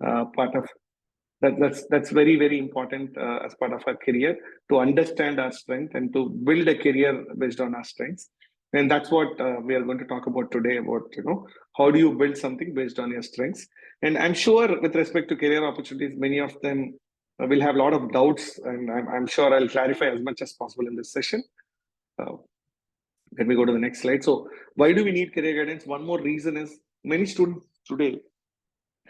part of that's very, very important as part of our career, to understand our strength and to build a career based on our strengths. And that's what we are going to talk about today, about, how do you build something based on your strengths. And I'm sure with respect to career opportunities, many of them will have a lot of doubts, and I'm sure I'll clarify as much as possible in this session. Let me go to the next slide. So why do we need career guidance? One more reason is many students today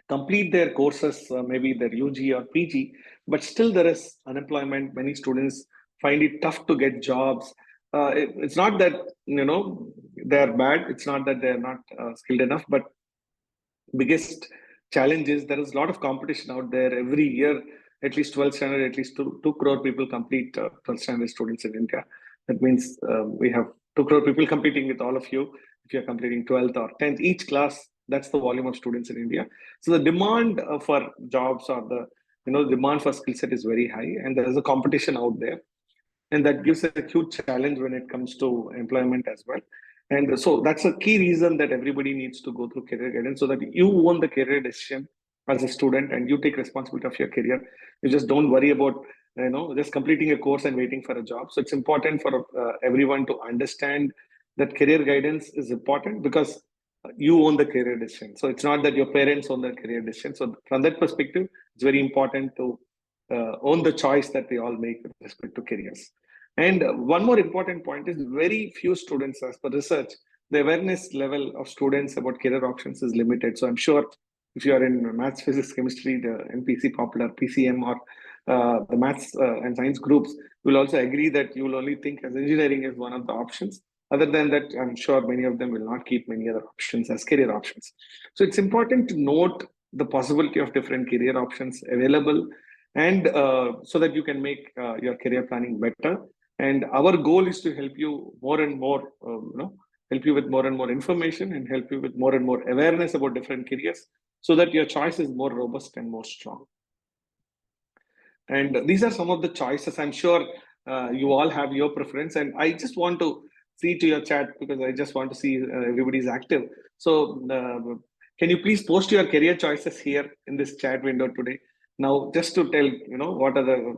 complete their courses, maybe their UG or PG, but still there is unemployment. Many students find it tough to get jobs. It's not that they're bad. It's not that they're not skilled enough. But biggest challenge is there is a lot of competition out there. Every year, at least 12th standard, at least 2 crore people complete 12th standard students in India. That means we have 2 crore people competing with all of you. If you're completing 12th or 10th, each class, that's the volume of students in India. So the demand for jobs, or the demand for skill set is very high, and there is a competition out there, and that gives a huge challenge when it comes to employment as well. And so that's a key reason that everybody needs to go through career guidance, so that you own the career decision as a student and you take responsibility of your career. You just don't worry about just completing a course and waiting for a job. So it's important for everyone to understand that career guidance is important, because you own the career decision. So it's not that your parents own the career decision. So from that perspective, it's very important to own the choice that we all make with respect to careers. And one more important point is, very few students, as per research, the awareness level of students about career options is limited. So I'm sure if you are in maths, physics, chemistry, the MPC, popular PCM, or the maths and science groups, you will also agree that you will only think as engineering is one of the options. Other than that, I'm sure many of them will not keep many other options as career options. So it's important to note the possibility of different career options available, and so that you can make your career planning better. And our goal is to help you more and more, help you with more and more information, and help you with more and more awareness about different careers, so that your choice is more robust and more strong. And these are some of the choices. I'm sure you all have your preference, and I just want to see to your chat, because I just want to see everybody's active. So can you please post your career choices here in this chat window today? Now, just to tell, what are the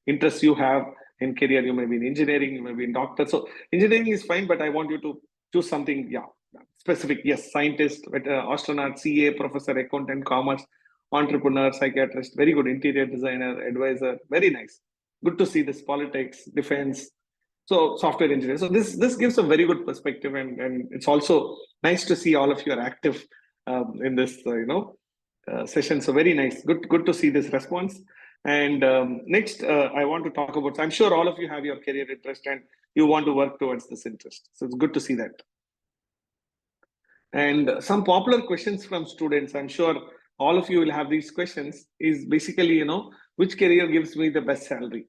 interests you have in career. You may be in engineering, you may be in doctor. So engineering is fine, but I want you to choose something, specific. Yes, scientist, astronaut, CA, professor, accountant, commerce, entrepreneur, psychiatrist, very good, interior designer, advisor, very nice. Good to see this, politics, defense, so software engineer. So this gives a very good perspective, and it's also nice to see all of you are active in this session. So very nice, good to see this response. And next, I want to talk about, I'm sure all of you have your career interest and you want to work towards this interest. So it's good to see that. And some popular questions from students, I'm sure all of you will have these questions, is basically, which career gives me the best salary?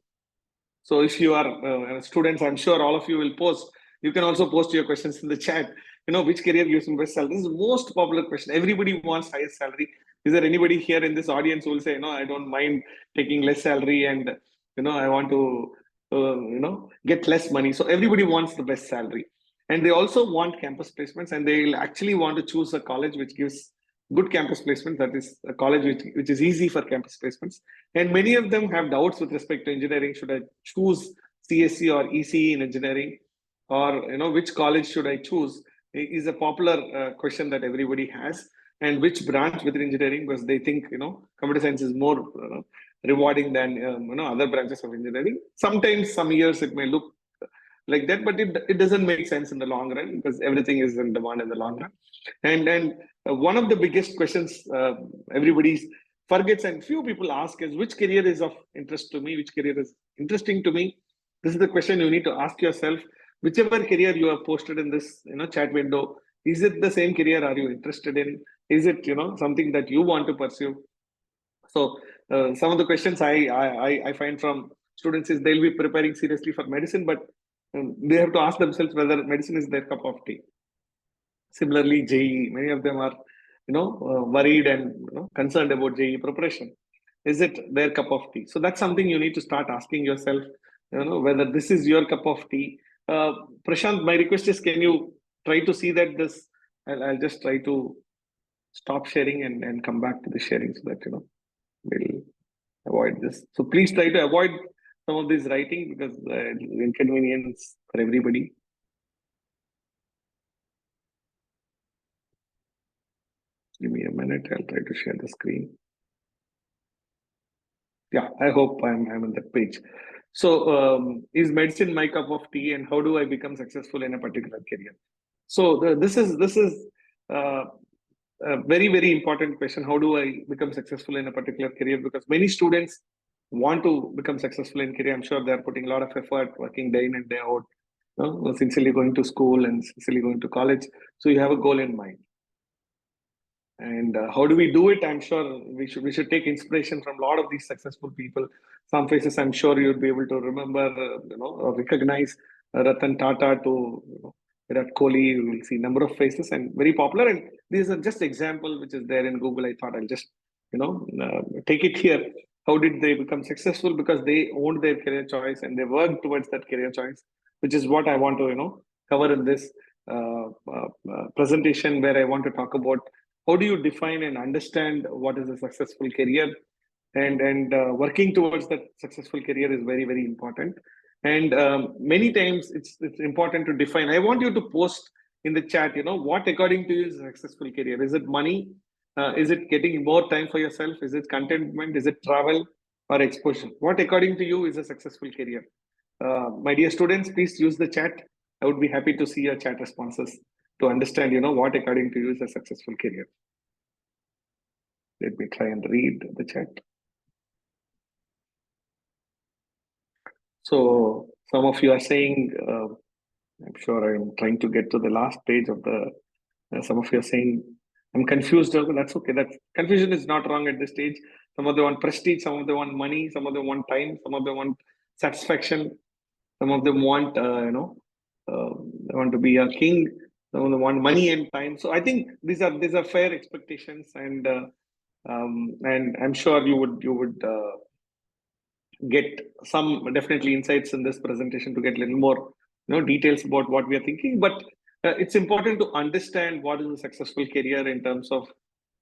So if you are students, I'm sure all of you will post. You can also post your questions in the chat. Which career gives me best salary? This is the most popular question. Everybody wants highest salary. Is there anybody here in this audience who will say, no, I don't mind taking less salary, and I want to get less money? So everybody wants the best salary, and they also want campus placements, and they'll actually want to choose a college which gives good campus placement, that is a college which is easy for campus placements. And many of them have doubts with respect to engineering. Should I choose CSE or ECE in engineering, or which college should I choose? Is a popular question that everybody has. And which branch within engineering, because they think computer science is more rewarding than other branches of engineering. Sometimes, some years it may look like that, but it doesn't make sense in the long run, because everything is in demand in the long run. And one of the biggest questions everybody forgets, and few people ask, is which career is of interest to me, which career is interesting to me. This is the question you need to ask yourself. Whichever career you have posted in this chat window, is it the same career? Are you interested in? Is it something that you want to pursue? So some of the questions I find from students is, they'll be preparing seriously for medicine, but they have to ask themselves whether medicine is their cup of tea. Similarly, JEE, many of them are worried and concerned about JEE preparation. Is it their cup of tea? So that's something you need to start asking yourself, whether this is your cup of tea. Prashant, my request is, can you try to see that this, I'll just try to stop sharing and come back to the sharing so that, we'll avoid this. So please try to avoid some of this writing because inconvenience for everybody. Give me a minute. I'll try to share the screen. Yeah, I hope I'm on that page. So, is medicine my cup of tea, and how do I become successful in a particular career? So, this is uh, a very important question. How do I become successful in a particular career? Because many students want to become successful in career. I'm sure they're putting a lot of effort, working day in and day out, sincerely going to school and sincerely going to college. So you have a goal in mind. And how do we do it? I'm sure we should take inspiration from a lot of these successful people. Some faces I'm sure you'd be able to remember, or recognize Ratan Tata to Virat Kohli. You will see number of faces and very popular. And these are just example which is there in Google. I thought I'll just take it here. How did they become successful? Because they owned their career choice and they worked towards that career choice, which is what I want to cover in this presentation, where I want to talk about how do you define and understand what is a successful career, and working towards that successful career is very important. And many times it's important to define. I want you to post in the chat, what according to you is a successful career. Is it money? Is it getting more time for yourself? Is it contentment? Is it travel or exposure? What according to you is a successful career? My dear students, please use the chat. I would be happy to see your chat responses to understand, what according to you is a successful career. Let me try and read the chat. So some of you are saying, I'm sure I'm trying to get to the last page of the, some of you are saying, I'm confused. That's okay. That confusion is not wrong at this stage. Some of them want prestige, some of them want money, some of them want time, some of them want satisfaction, some of them want, they want to be a king, some of them want money and time. So I think these are fair expectations, and I'm sure you would get some definitely insights in this presentation to get a little more details about what we are thinking. But it's important to understand what is a successful career in terms of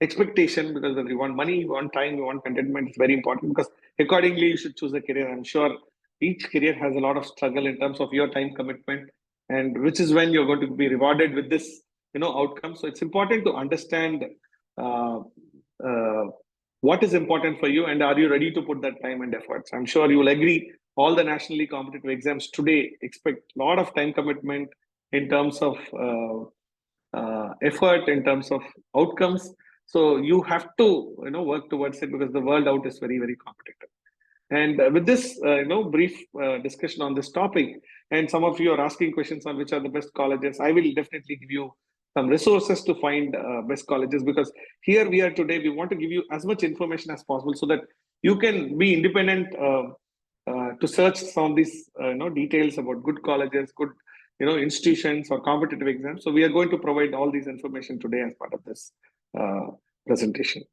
expectation, because if you want money, you want time, you want contentment, it's very important, because accordingly you should choose a career. I'm sure each career has a lot of struggle in terms of your time commitment, and which is when you're going to be rewarded with this outcome. So it's important to understand uh, uh, what is important for you, and are you ready to put that time and efforts. I'm sure you will agree all the nationally competitive exams today expect a lot of time commitment in terms of effort, in terms of outcomes. So you have to work towards it, because the world out is very competitive. And with this brief discussion on this topic, and some of you are asking questions on which are the best colleges, I will definitely give you some resources to find best colleges, because here we are today, we want to give you as much information as possible so that you can be independent to search some of these details about good colleges, good institutions or competitive exams. So we are going to provide all these information today as part of this presentation.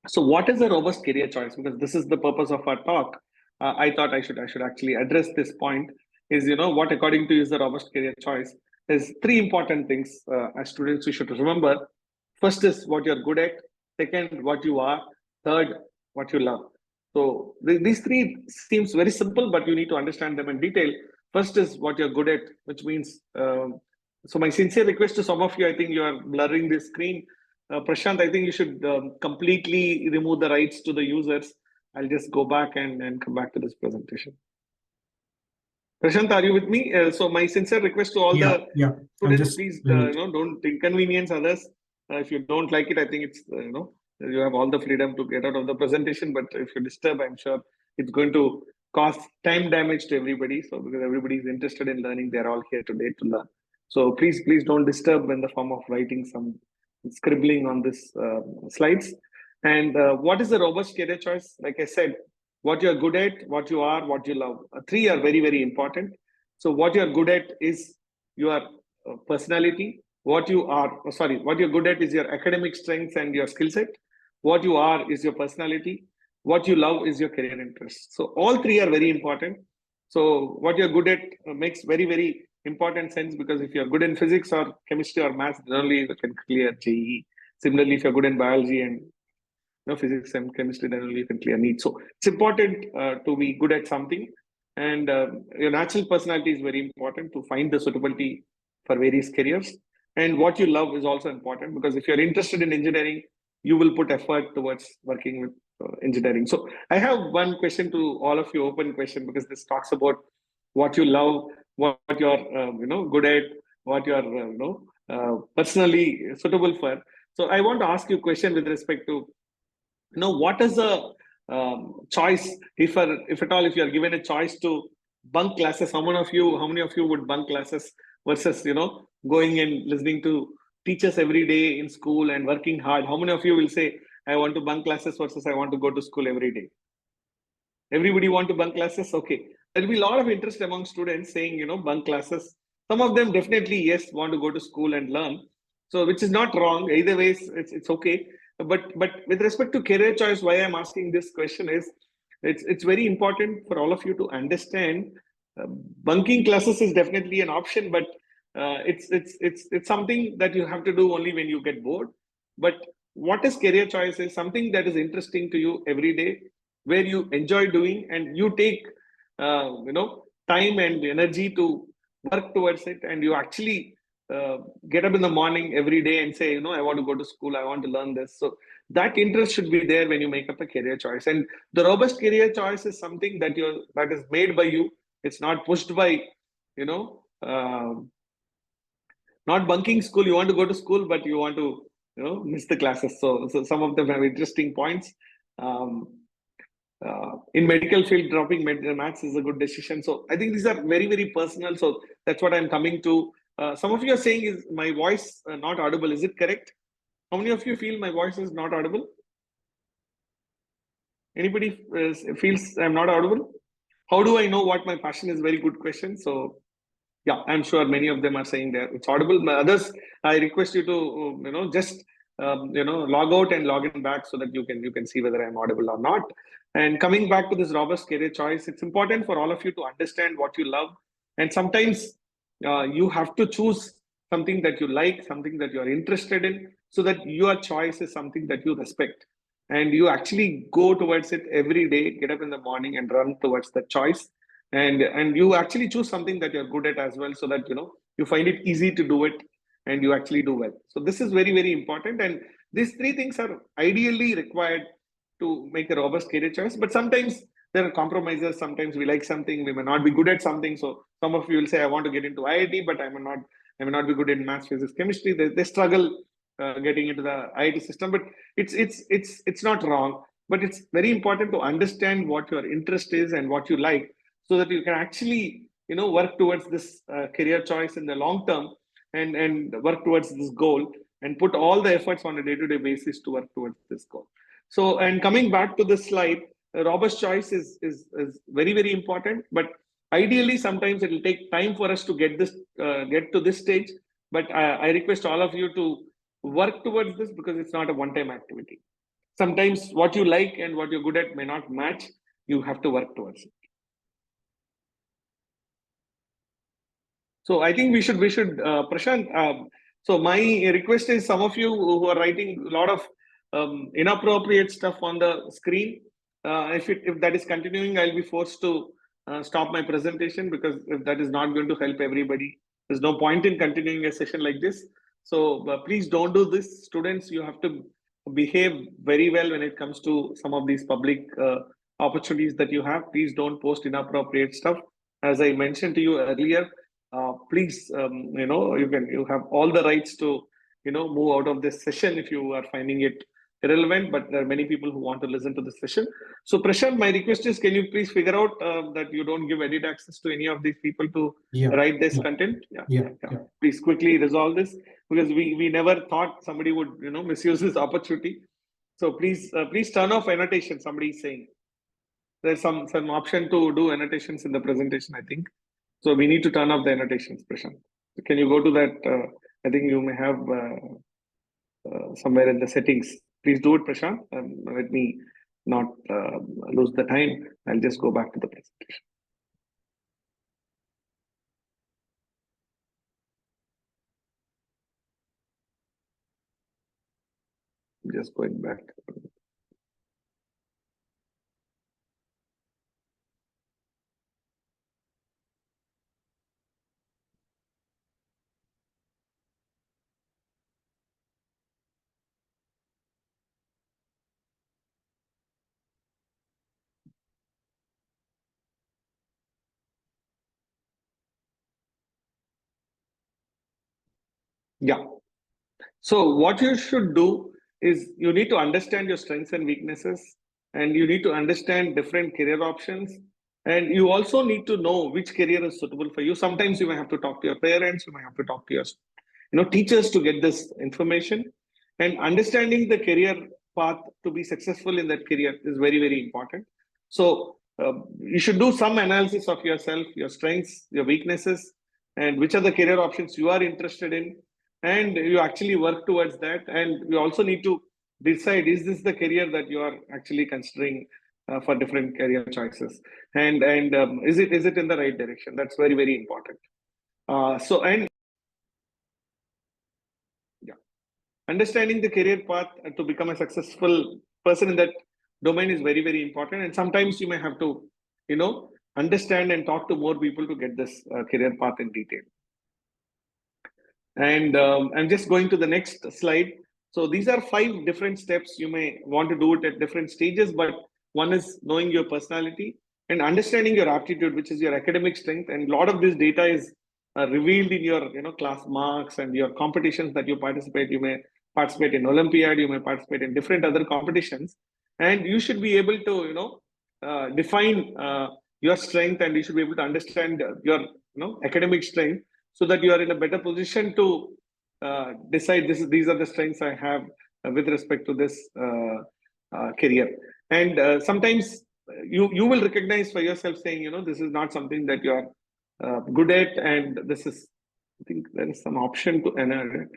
So what is a robust career choice? Because this is the purpose of our talk. I thought I should actually address this point. Is what according to you is the robust career choice? There's three important things as students we should remember. First is what you're good at. Second, what you are. Third, what you love. So these three seems very simple, but you need to understand them in detail. First is what you're good at, which means. So my sincere request to some of you, I think you are blurring the screen. Prashant, I think you should completely remove the rights to the users. I'll just go back and come back to this presentation. Prashant, are you with me? So my sincere request to all the students, please don't inconvenience others. If you don't like it, I think it's you have all the freedom to get out of the presentation. But if you disturb, I'm sure it's going to cause time damage to everybody. So because everybody is interested in learning, they're all here today to learn. So please don't disturb in the form of writing some scribbling on this slides. And what is the robust career choice? Like I said, what you're good at, what you are, what you love. Three are very important. So what you're good at is your personality. What you're good at is your academic strengths and your skill set. What you are is your personality. What you love is your career interest. So all three are very important. So what you're good at makes very important sense, because if you're good in physics or chemistry or maths, then only you can clear JEE. Similarly, if you're good in biology and physics and chemistry, then only you can clear NEET. So it's important to be good at something, and your natural personality is very important to find the suitability for various careers. And what you love is also important, because if you're interested in engineering, you will put effort towards working with engineering. So I have one question to all of you, open question, because this talks about what you love, what you're good at, what you're personally suitable for. So I want to ask you a question with respect to what is the choice, if at all, if you are given a choice to bunk classes, how many of you would bunk classes versus going and listening to teachers every day in school and working hard? How many of you will say, I want to bunk classes versus I want to go to school every day? Everybody want to bunk classes? Okay. There'll be a lot of interest among students saying, bunk classes. Some of them definitely, yes, want to go to school and learn. So, which is not wrong. Either ways, it's okay. But with respect to career choice, why I'm asking this question is, it's very important for all of you to understand. Bunking classes is definitely an option, but it's something that you have to do only when you get bored. But what is career choice is something that is interesting to you every day, where you enjoy doing, and you take time and energy to work towards it, and you actually get up in the morning every day and say, I want to go to school, I want to learn this. So that interest should be there when you make up a career choice. And the robust career choice is something that is made by you. It's not pushed by you know uh, not bunking school. You want to go to school, but you want to miss the classes. So some of them have interesting points. um, in medical field, dropping maths is a good decision. So I think these are very, very personal. So that's what I'm coming to. Some of you are saying, is my voice not audible? Is it correct? How many of you feel my voice is not audible? Anybody feels I'm not audible? How do I know what my passion is? Very good question. So yeah, I'm sure many of them are saying that it's audible. Others, I request you to just log out and log in back, so that you can see whether I'm audible or not. And coming back to this robust career choice, it's important for all of you to understand what you love. And sometimes you have to choose something that you like, something that you're interested in, so that your choice is something that you respect, and you actually go towards it every day, get up in the morning and run towards that choice. And you actually choose something that you're good at as well, so that you find it easy to do it, and you actually do well. So this is very, very important, and these three things are ideally required to make a robust career choice. But sometimes there are compromises. Sometimes we like something, we may not be good at something. So some of you will say, I want to get into IIT, but I may not be good in maths, physics, chemistry. They struggle getting into the IIT system. But it's not wrong, but it's very important to understand what your interest is and what you like, so that you can actually work towards this career choice in the long term, and work towards this goal, and put all the efforts on a day-to-day basis to work towards this goal. So, and coming back to this slide, robust choice is very, very important. But ideally, sometimes it will take time for us to get to this stage. But I request all of you to work towards this, because it's not a one-time activity. Sometimes what you like and what you're good at may not match. You have to work towards it. So I think we should Prashant. So my request is, some of you who are writing a lot of inappropriate stuff on the screen, if that is continuing, I'll be forced to stop my presentation, because if that is not going to help everybody, there's no point in continuing a session like this. So please don't do this, students. You have to behave very well when it comes to some of these public opportunities that you have. Please don't post inappropriate stuff. As I mentioned to you earlier, please, you have all the rights to move out of this session if you are finding it irrelevant. But there are many people who want to listen to this session. So Prashant, my request is, can you please figure out that you don't give edit access to any of these people to write this content? Yeah. Please quickly resolve this, because we never thought somebody would misuse this opportunity. So please turn off annotation. Somebody is saying there's some option to do annotations in the presentation, I think. So we need to turn off the annotations, Prashant. Can you go to that? I think you may have somewhere in the settings. Please do it, Prashant. Let me not lose the time. I'll just go back to the presentation. Just going back. Yeah. So what you should do is you need to understand your strengths and weaknesses, and you need to understand different career options. And you also need to know which career is suitable for you. Sometimes you may have to talk to your parents, you may have to talk to your teachers to get this information. And understanding the career path to be successful in that career is very, very important. So you should do some analysis of yourself, your strengths, your weaknesses, and which are the career options you are interested in, and you actually work towards that. And you also need to decide, is this the career that you are actually considering for different career choices, and is it in the right direction? That's very, very important. So and yeah, understanding the career path to become a successful person in that domain is very, very important. And sometimes you may have to understand and talk to more people to get this career path in detail. And I'm just going to the next slide. So these are 5 different steps. You may want to do it at different stages, but one is knowing your personality and understanding your aptitude, which is your academic strength. And a lot of this data is revealed in your class marks and your competitions that you participate. You may participate in Olympiad, you may participate in different other competitions, and you should be able to define your strength, and you should be able to understand your academic strength, so that you are in a better position to decide these are the strengths I have with respect to this career. And sometimes you will recognize for yourself, saying, this is not something that you are good at, and this is, I think there is some option to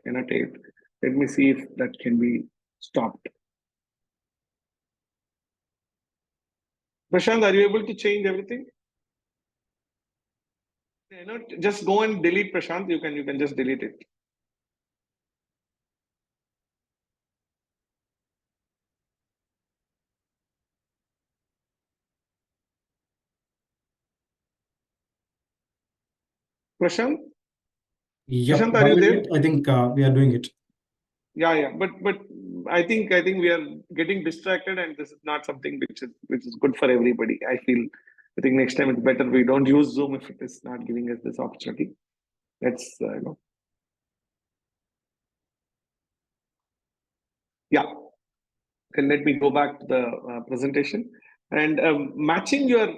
annotate. Let me see if that can be stopped. Prashant, are you able to change everything? Just go and delete, Prashant. You can just delete it. Prashant? Yep, Prashant, are you there? I think we are doing it. Yeah, but I think we are getting distracted, and this is not something which is good for everybody. I think next time it's better we don't use Zoom if it is not giving us this opportunity. Let's yeah. And let me go back to the presentation. And matching your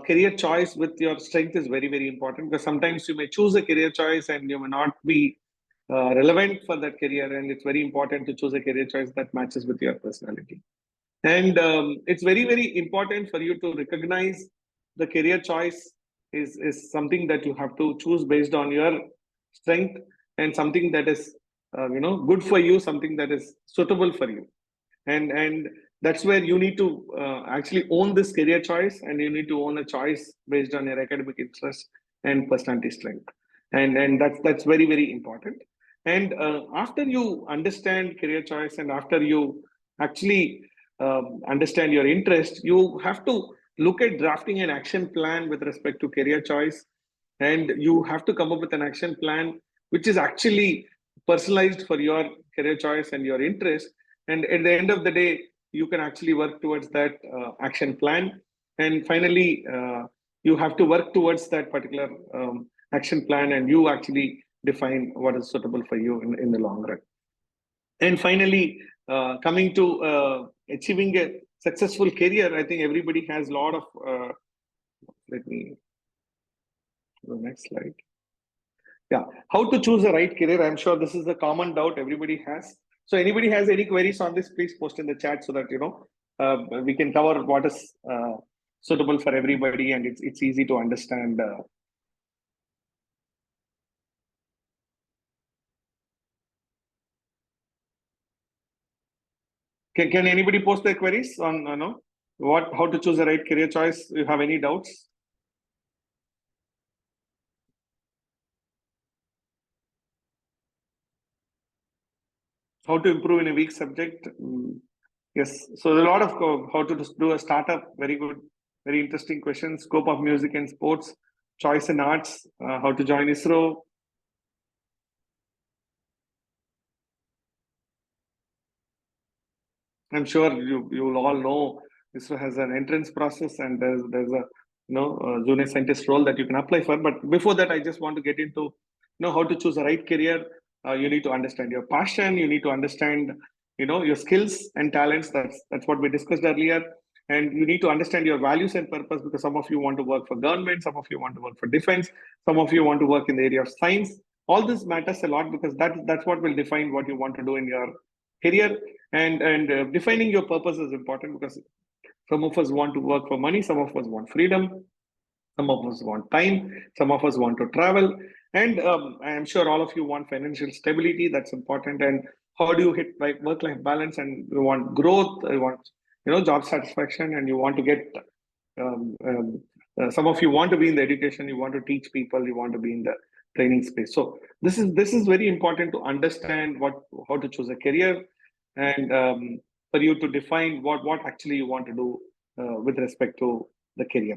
career choice with your strength is very, very important, because sometimes you may choose a career choice and you may not be relevant for that career, and it's very important to choose a career choice that matches with your personality. And it's very, very important for you to recognize the career choice is something that you have to choose based on your strength, and something that is good for you, something that is suitable for you. And that's where you need to actually own this career choice, and you need to own a choice based on your academic interest and personality strength. And that's very, very important. And after you understand career choice, and after you actually understand your interest, you have to look at drafting an action plan with respect to career choice. And you have to come up with an action plan which is actually personalized for your career choice and your interest. And at the end of the day, you can actually work towards that action plan. And finally, you have to work towards that particular action plan, and you actually define what is suitable for you in the long run. And finally, coming to achieving a successful career, I think everybody has a lot of let me go next slide. Yeah, how to choose the right career? I'm sure this is a common doubt everybody has. So anybody has any queries on this, please post in the chat, so that we can cover what is suitable for everybody, and it's easy to understand. Can anybody post their queries on how to choose the right career choice? You have any doubts? How to improve in a weak subject. Yes, so there's a lot of how to do a startup. Very good, very interesting question. Scope of music and sports, choice in arts, how to join ISRO. I'm sure you will all know ISRO has an entrance process, and there's a junior scientist role that you can apply for. But before that, I just want to get into how to choose the right career. You need to understand your passion. You need to understand your skills and talents. That's what we discussed earlier. And you need to understand your values and purpose, because some of you want to work for government, some of you want to work for defense, some of you want to work in the area of science. All this matters a lot, because that's what will define what you want to do in your career. And defining your purpose is important, because some of us want to work for money, some of us want freedom, some of us want time, some of us want to travel, and I am sure all of you want financial stability. That's important. And how do you hit work life balance? And you want growth, you want job satisfaction, and you want to get um, um, some of you want to be in the education, you want to teach people, you want to be in the training space. So this is very important to understand how to choose a career, and for you to define what actually you want to do with respect to the career.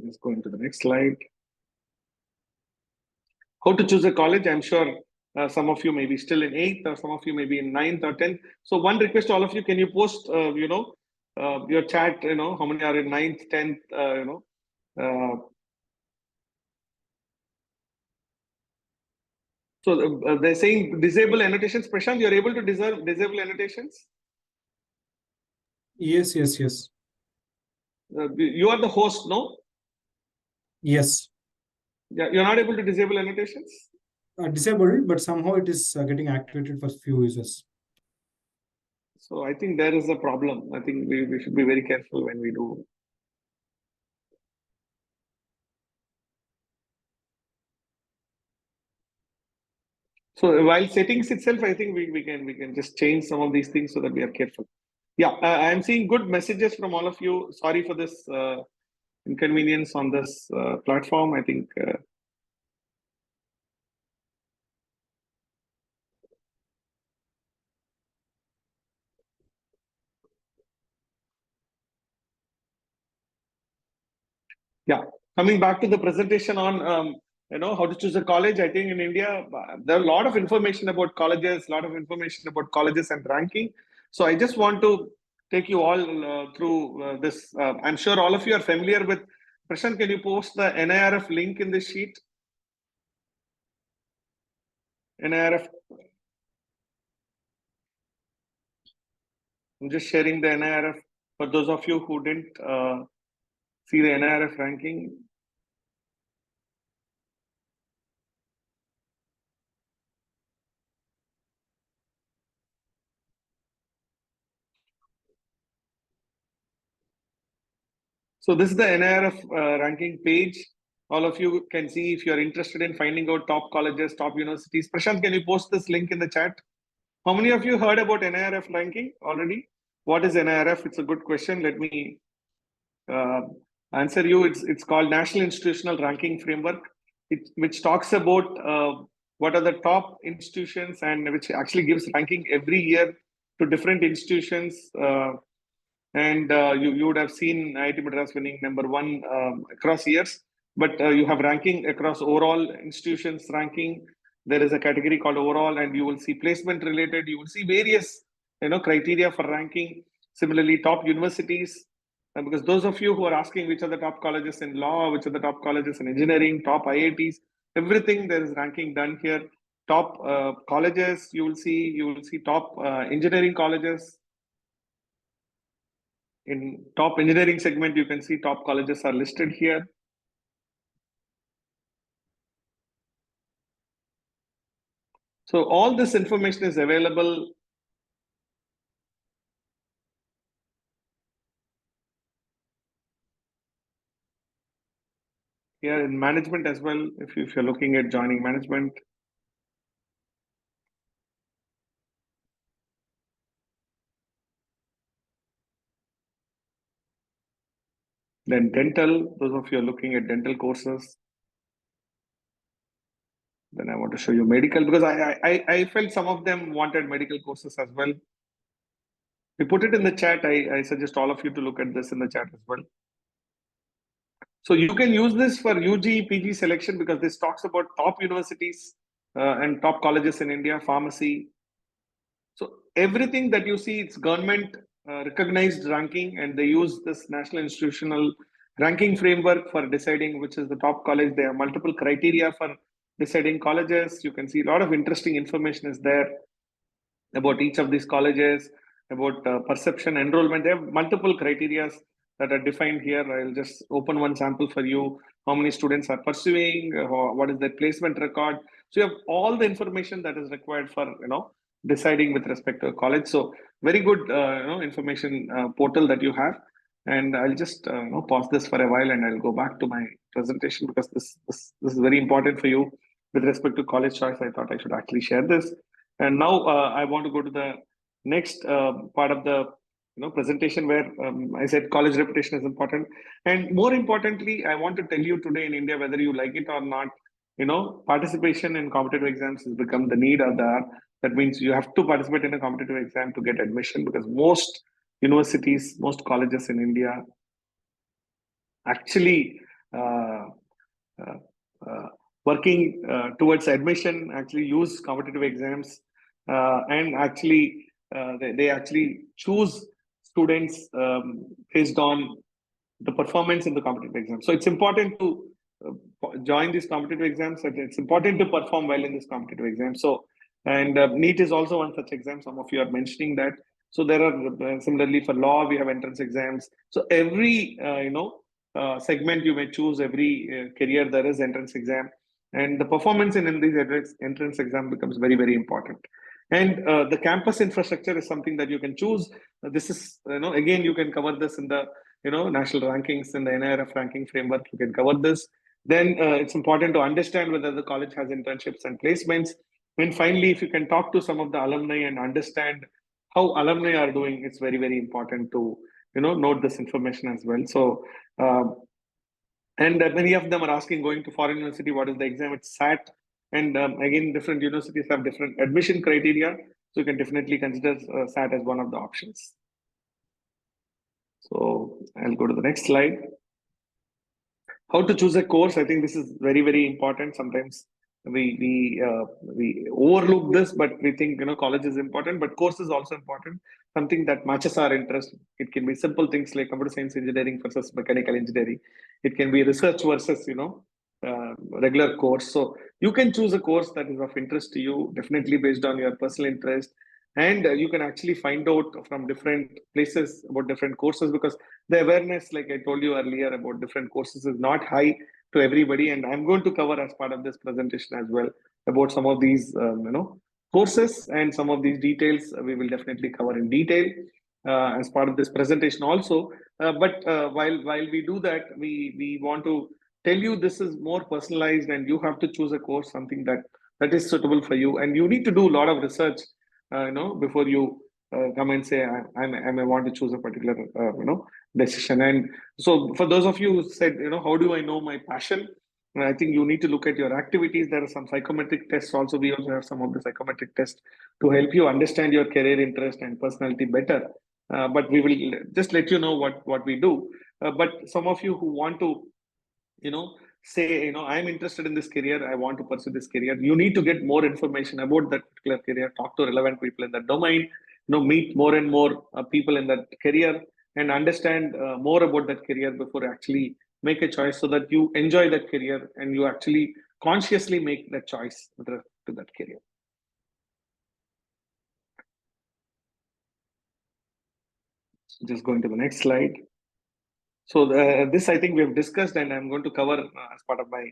Let's go into the next slide. How to choose a college? I'm sure some of you may be still in 8th, or some of you may be in 9th or 10th. So one request to all of you: can you post your chat, how many are in 9th, 10th, so they're saying disable annotations. Prashant, you're able to disable annotations? Yes, yes, yes. You are the host, no? Yes. Yeah, you're not able to disable annotations? Disabled, but somehow it is getting activated for few users. So I think there is a problem. I think we should be very careful when we do. So while settings itself, I think we can just change some of these things so that we are careful. Yeah, I'm seeing good messages from all of you. Sorry for this inconvenience on this platform. I think yeah. Coming back to the presentation on how to choose a college. I think in India there are a lot of information about colleges, a lot of information about colleges and ranking. So I just want to take you all through this. I'm sure all of you are familiar with. Prashant, can you post the NIRF link in this sheet? NIRF. I'm just sharing the NIRF for those of you who didn't see the NIRF ranking. So this is the NIRF ranking page. All of you can see if you're interested in finding out top colleges, top universities. Prashant, can you post this link in the chat? How many of you heard about NIRF ranking already? What is NIRF? It's a good question. Let me uh, answer you. It's called National Institutional Ranking Framework, which talks about what are the top institutions, and which actually gives ranking every year to different institutions. And you would have seen IIT Madras winning number one across years, but you have ranking across overall institutions ranking. There is a category called overall, and you will see placement related. You will see various criteria for ranking. Similarly, top universities, because those of you who are asking which are the top colleges in law, which are the top colleges in engineering, top IITs, everything there is ranking done here. Top colleges, you will see top engineering colleges. In top engineering segment, you can see top colleges are listed here. So all this information is available. Here in management as well, if you're looking at joining management. Then dental, those of you are looking at dental courses. Then I want to show you medical, because I felt some of them wanted medical courses as well. We put it in the chat. I suggest all of you to look at this in the chat as well. So you can use this for UG, PG selection, because this talks about top universities and top colleges in India, pharmacy. So everything that you see, it's government recognized ranking, and they use this national institutional ranking framework for deciding which is the top college. There are multiple criteria for deciding colleges. You can see a lot of interesting information is there about each of these colleges, about perception, enrollment. They have multiple criteria that are defined here. I'll just open one sample for you. How many students are pursuing? What is their placement record? So you have all the information that is required for deciding with respect to a college. So very good information portal that you have. And I'll just pause this for a while, and I'll go back to my presentation, because this is very important for you with respect to college choice. I thought I should actually share this. And now I want to go to the next part of the presentation, where I said college reputation is important. And more importantly, I want to tell you today, in India, whether you like it or not, participation in competitive exams has become the need or the art. That means you have to participate in a competitive exam to get admission, because most universities, most colleges in India actually uh, uh, uh, working towards admission actually use competitive exams, and actually they actually choose students based on the performance in the competitive exam. So it's important to join these competitive exams, and it's important to perform well in this competitive exam. So, and NEET is also one such exam. Some of you are mentioning that. So there are similarly for law, we have entrance exams. So every segment you may choose, every career there is entrance exam, and the performance in these entrance exam becomes very, very important. And the campus infrastructure is something that you can choose. This is again, you can cover this in the national rankings, in the NIRF ranking framework. You can cover this. Then it's important to understand whether the college has internships and placements. And finally, if you can talk to some of the alumni and understand how alumni are doing, it's very, very important to note this information as well. So and many of them are asking, going to foreign university, what is the exam? It's SAT. And again, different universities have different admission criteria, so you can definitely consider SAT as one of the options. So I'll go to the next slide. How to choose a course? I think this is very, very important. Sometimes we overlook this, but we think college is important, but course is also important. Something that matches our interest. It can be simple things like computer science engineering versus mechanical engineering. It can be research versus regular course. So you can choose a course that is of interest to you, definitely based on your personal interest. And you can actually find out from different places about different courses, because the awareness, like I told you earlier, about different courses is not high to everybody. And I'm going to cover as part of this presentation as well about some of these courses, and some of these details we will definitely cover in detail as part of this presentation also. But while we do that, we want to tell you this is more personalized, and you have to choose a course, something that is suitable for you. And you need to do a lot of research before you come and say I may want to choose a particular decision. And so for those of you who said how do I know my passion, I think you need to look at your activities. There are some psychometric tests also. We also have some of the psychometric tests to help you understand your career interest and personality better. But we will just let you know what we do. But some of you who want to say I'm interested in this career, I want to pursue this career, you need to get more information about that particular career, talk to relevant people in that domain, meet more and more people in that career, and understand more about that career before actually make a choice, so that you enjoy that career and you actually consciously make that choice with respect to that career. Just going to the next slide. So this I think we have discussed, and I'm going to cover as part of my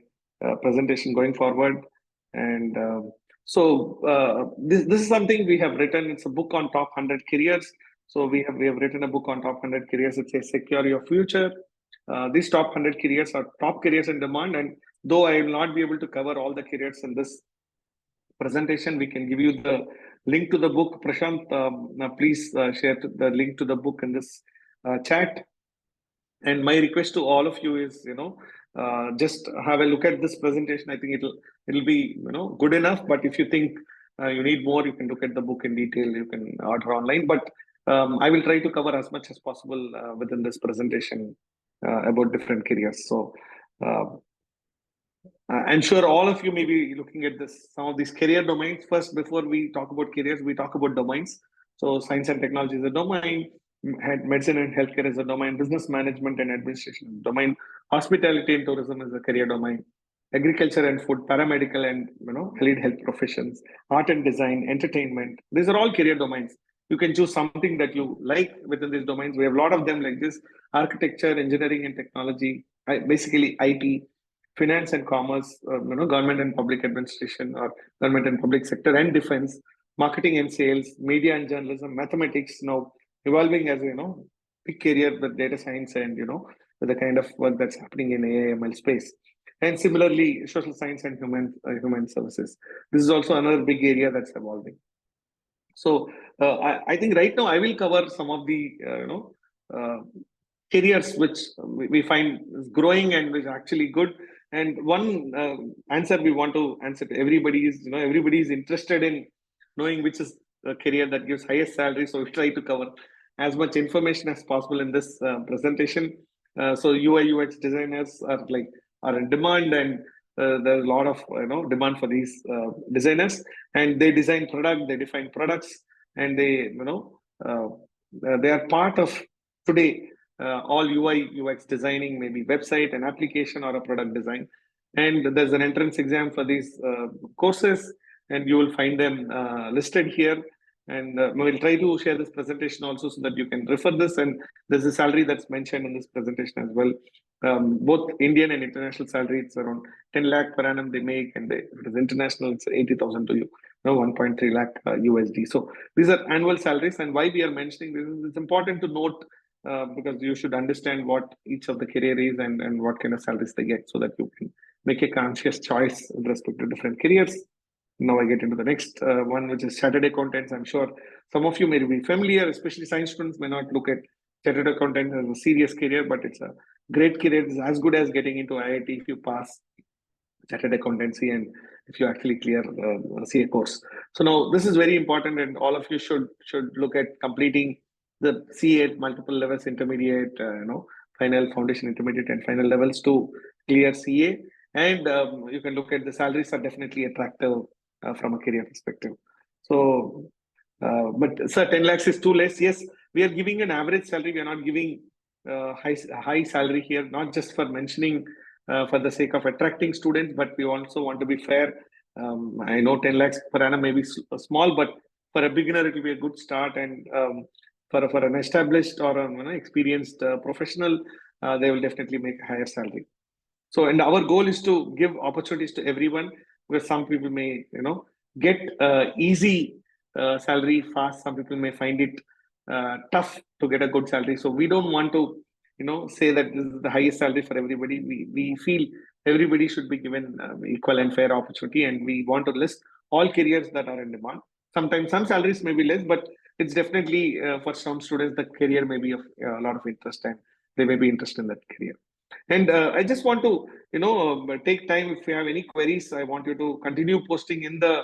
presentation going forward. And this is something we have written. It's a book on top 100 careers. So we have written a book on top 100 careers. It says secure your future. These top 100 careers are top careers in demand. And though I will not be able to cover all the careers in this presentation, we can give you the link to the book. Prashant, please share the link to the book in this chat. And my request to all of you is, just have a look at this presentation. I think it'll be, good enough. But if you think you need more, you can look at the book in detail. You can order online. But I will try to cover as much as possible within this presentation about different careers. So uh, I'm sure all of you may be looking at some of these career domains. First, before we talk about careers, we talk about domains. So science and technology is a domain, medicine and healthcare is a domain, business management and administration is a domain, hospitality and tourism is a career domain, agriculture and food, paramedical and allied health professions, art and design, entertainment. These are all career domains. You can choose something that you like within these domains. We have a lot of them like this: architecture, engineering and technology, basically IT, finance and commerce, government and public administration or government and public sector and defense, marketing and sales, media and journalism, mathematics, now evolving as big career with data science and with the kind of work that's happening in AI/ML space. And similarly, social science and human services. This is also another big area that's evolving. So I think right now I will cover some of the uh, careers which we find is growing and is actually good. And one answer we want to answer to everybody is, everybody is interested in knowing which is a career that gives highest salary. So we try to cover as much information as possible in this presentation. So UI UX designers are in demand, and there's a lot of demand for these designers, and they design product, they define products, and they are part of today all UI UX designing, maybe website, an application, or a product design. And there's an entrance exam for these courses, and you will find them listed here. And we'll try to share this presentation also so that you can refer this. And there's a salary that's mentioned in this presentation as well. Both Indian and international salary, it's around 10 lakh per annum they make, and if it is international, it's 80,000 to 1.3 lakh USD. So these are annual salaries. And why we are mentioning this is it's important to note because you should understand what each of the career is and what kind of salaries they get, so that you can make a conscious choice with respect to different careers. Now I get into the next one, which is chartered accountants. I'm sure some of you may be familiar, especially science students may not look at chartered accountant as a serious career, but it's a great career. It's as good as getting into IIT if you pass chartered accountancy and if you actually clear CA course. So now this is very important, and all of you should look at completing the CA at multiple levels, intermediate, final, foundation, intermediate, and final levels to clear CA. And you can look at the salaries are definitely attractive from a career perspective. So, but sir, 10 lakhs is too less. Yes, we are giving an average salary. We are not giving high salary here, not just for mentioning for the sake of attracting students, but we also want to be fair. I know 10 lakhs per annum may be small, but for a beginner, it will be a good start. And for an established or experienced professional, they will definitely make a higher salary. So, and our goal is to give opportunities to everyone, because some people may, get easy salary fast. Some people may find it tough to get a good salary. So we don't want to, say that this is the highest salary for everybody. We feel everybody should be given equal and fair opportunity, and we want to list all careers that are in demand. Sometimes some salaries may be less, but it's definitely for some students the career may be of a lot of interest, and they may be interested in that career. And I just want to, take time. If you have any queries, I want you to continue posting in the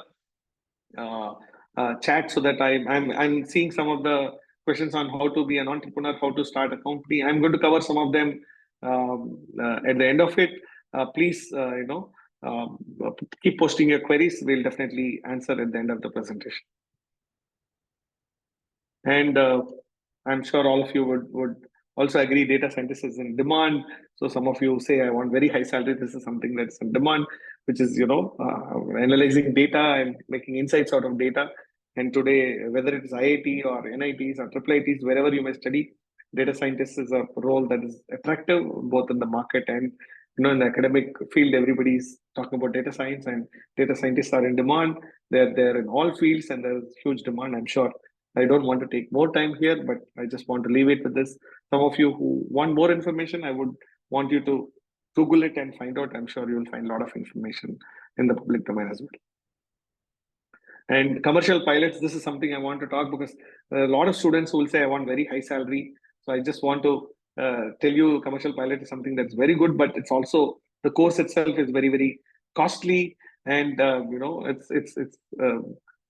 chat, so that I'm seeing some of the questions on how to be an entrepreneur, how to start a company. I'm going to cover some of them at the end of it. Please, keep posting your queries. We'll definitely answer at the end of the presentation. And I'm sure all of you would also agree data scientist is in demand. So some of you say, I want very high salary. This is something that's in demand, which is, analyzing data and making insights out of data. And today, whether it is IIT or NITs or IIITs, wherever you may study, data scientist is a role that is attractive, both in the market and, in the academic field. Everybody's talking about data science, and data scientists are in demand. They're in all fields, and there's huge demand, I'm sure. I don't want to take more time here, but I just want to leave it with this. Some of you who want more information, I would want you to Google it and find out. I'm sure you'll find a lot of information in the public domain as well. And commercial pilots, this is something I want to talk, because a lot of students will say, I want very high salary. So I just want to tell you, commercial pilot is something that's very good, but it's also, the course itself is very, very costly. and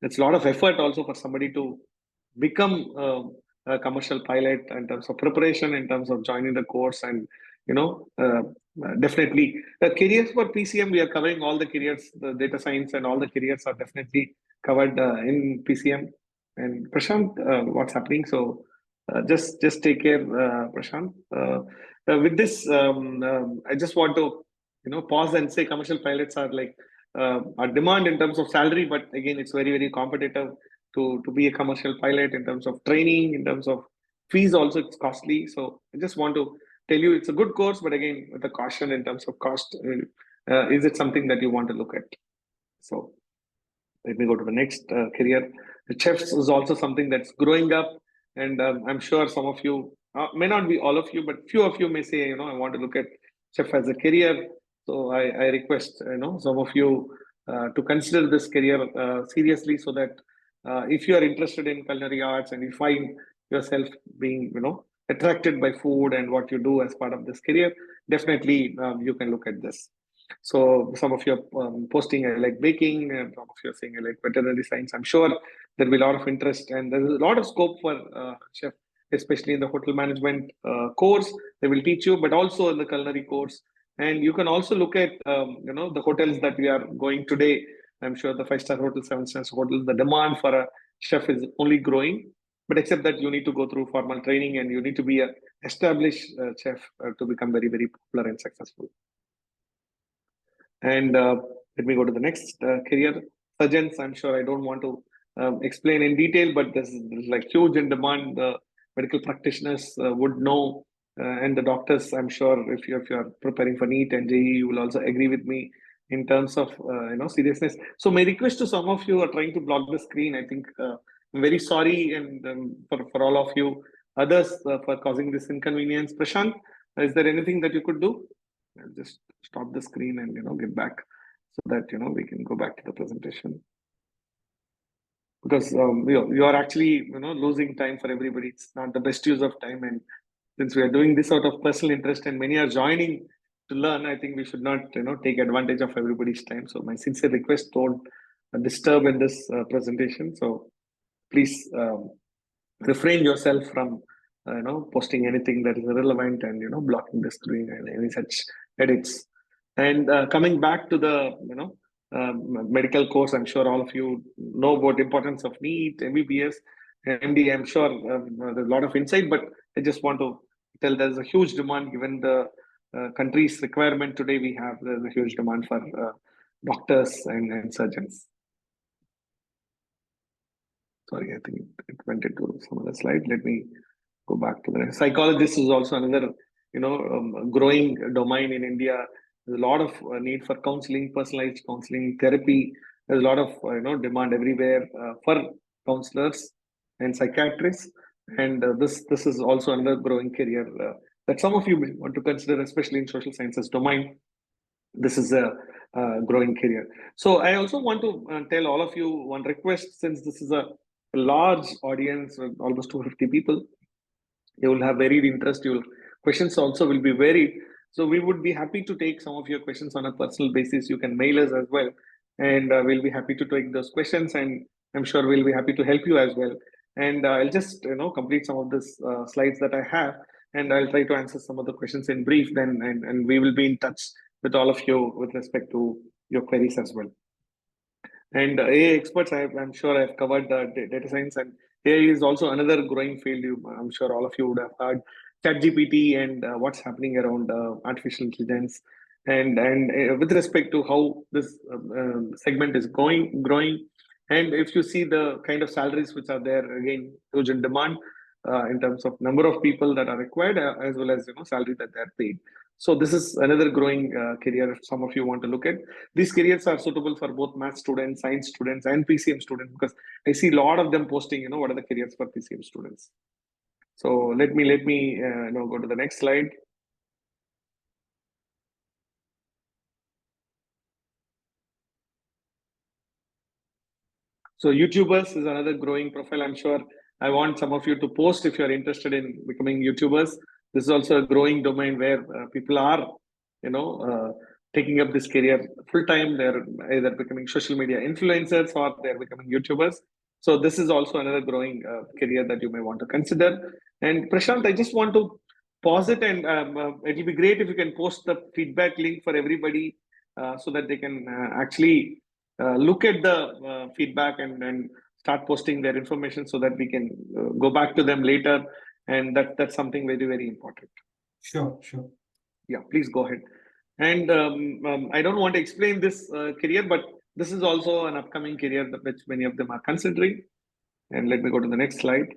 it's a lot of effort also for somebody to become a commercial pilot in terms of preparation, in terms of joining the course, and you know uh, definitely the careers for PCM. We are covering all the careers, the data science and all the careers are definitely covered in PCM. And Prashant, what's happening? So just take care, Prashant. With this, I just want to pause and say commercial pilots are like a demand in terms of salary, but again, it's very competitive to be a commercial pilot in terms of training, in terms of fees. Also, it's costly. So I just want to tell you, it's a good course, but again, with a caution in terms of cost. Is it something that you want to look at? So let me go to the next career. The chefs is also something that's growing up, and I'm sure some of you may not be all of you, but few of you may say, I want to look at chef as a career. So I request, some of you to consider this career seriously, so that if you are interested in culinary arts and you find yourself being, attracted by food and what you do as part of this career, definitely you can look at this. So some of you are posting I like baking, and some of you are saying I like veterinary science. I'm sure there'll be a lot of interest, and there's a lot of scope for chef, especially in the hotel management course. They will teach you, but also in the culinary course. And you can also look at the hotels that we are going today. I'm sure the five-star hotel, seven-star hotel, the demand for a chef is only growing. But except that you need to go through formal training and you need to be a established chef to become very popular and successful. And let me go to the next career. Surgeons, I'm sure I don't want to explain in detail, but this is like huge in demand. The medical practitioners would know, and the doctors, I'm sure if you're preparing for NEET and JEE, you will also agree with me in terms of seriousness. So my request to some of you are trying to block the screen. I think I'm very sorry, and for all of you others for causing this inconvenience. Prashant, is there anything that you could do? I'll just stop the screen and get back, so that we can go back to the presentation, because you are actually losing time for everybody. It's not the best use of time, and since we are doing this out of personal interest and many are joining to learn, I think we should not take advantage of everybody's time. So my sincere request, don't disturb in this presentation. So please refrain yourself from posting anything that is irrelevant, and blocking the screen and any such edits. And coming back to the medical course, I'm sure all of you know about the importance of NEET, MBBS, MD. I'm sure there's a lot of insight, but I just want to tell there's a huge demand given the country's requirement today. There's a huge demand for doctors and surgeons. Sorry, I think it went into some other slide. Let me go back to the psychologist. Is also another growing domain in India. There's a lot of need for counseling, personalized counseling, therapy. There's a lot of demand everywhere for counselors and psychiatrists, and this is also another growing career that some of you may want to consider, especially in social sciences domain. This is a growing career. So I also want to tell all of you one request, since this is a large audience, almost 250 people. You will have varied interest. Your questions also will be varied. So we would be happy to take some of your questions on a personal basis. You can mail us as well, and we'll be happy to take those questions. And I'm sure we'll be happy to help you as well. And I'll just complete some of this slides that I have, and I'll try to answer some of the questions in brief. Then and we will be in touch with all of you with respect to your queries as well. And AI experts, I'm sure I've covered the data science, and AI is also another growing field. I'm sure all of you would have heard ChatGPT and what's happening around artificial intelligence, and with respect to how this segment is growing, and if you see the kind of salaries which are there, again, huge in demand in terms of number of people that are required, as well as salary that they're paid. So this is another growing career if some of you want to look at. These careers are suitable for both math students, science students, and PCM students, because I see a lot of them posting, what are the careers for PCM students. So let me go to the next slide. So YouTubers is another growing profile. I'm sure I want some of you to post if you're interested in becoming YouTubers. This is also a growing domain where people are, taking up this career full time. They're either becoming social media influencers or they're becoming YouTubers. So this is also another growing career that you may want to consider. And Prashant, I just want to pause it, and it'll be great if you can post the feedback link for everybody so that they can actually look at the feedback and start posting their information so that we can go back to them later. And that's something very, very important. Sure, sure. Yeah, please go ahead. And I don't want to explain this career, but this is also an upcoming career which many of them are considering. And let me go to the next slide.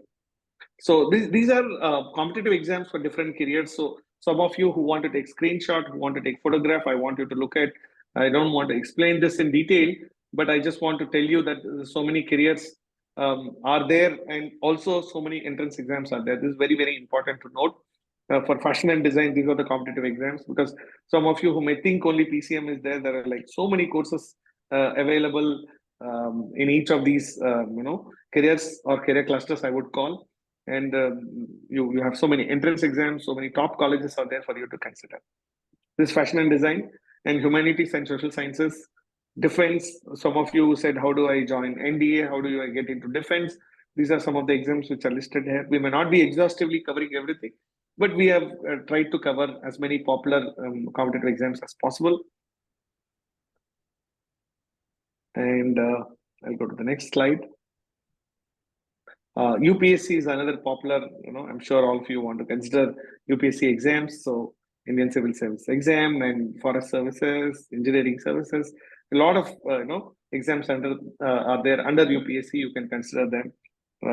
So these are competitive exams for different careers. So some of you who want to take screenshot, who want to take photograph, I want you to look at. I don't want to explain this in detail, but I just want to tell you that so many careers are there, and also so many entrance exams are there. This is very, very important to note. For fashion and design, these are the competitive exams, because some of you who may think only PCM is there, there are like so many courses available in each of these, careers or career clusters, I would call. And you have so many entrance exams, so many top colleges are there for you to consider. This fashion and design and humanities and social sciences, defense. Some of you said, how do I join NDA? How do I get into defense? These are some of the exams which are listed here. We may not be exhaustively covering everything, but we have tried to cover as many popular competitive exams as possible. And I'll go to the next slide. UPSC is another popular, I'm sure all of you want to consider UPSC exams. So Indian Civil Service Exam and Forest Services, Engineering Services, a lot of, exams are there under UPSC. You can consider them,